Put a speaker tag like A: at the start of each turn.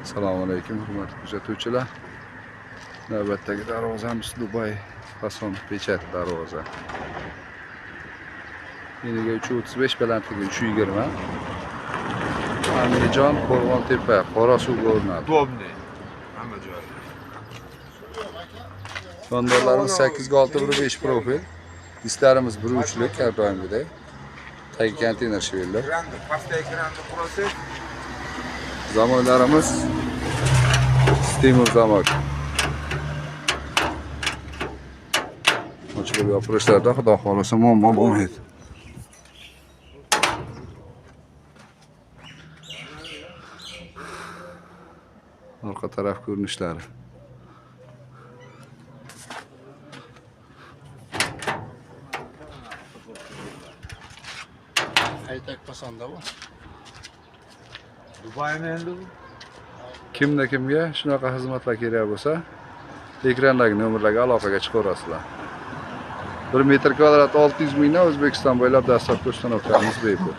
A: Assalomu alaykum hurmatli kuzatuvchilar. Navbatdagi darvozamiz Dubay Hason Pechat darvoza. Eniga 335 balandligi 320. Andijon Qo'rg'ontepa Qorasuv o'rnadi.
B: Udobniy. Hamma joyi.
A: Yondorlarimiz 8x6 profil. Disklarimiz 1.3lik har doimgidek. Tagi konteyner shvellar.
B: Pastda ekranda qurasiz.
A: Zamonlarimiz Stimul zamok. Ochilib yopilishlarda xudo xolasa muammo bo'lmaydi. Orqa taraf ko'rinishlari.
C: Aytak pasanda bu.
B: Dubaymi endi bu?
A: Kimga shunaqa xizmatlar kerak bo'lsa, ekrandagi nomerlarga aloqaga chiqaverasizlar. 1 metr kvadrat 600 mingdan O'zbekiston bo'ylab dastlabki ustanovkalarimiz bepul.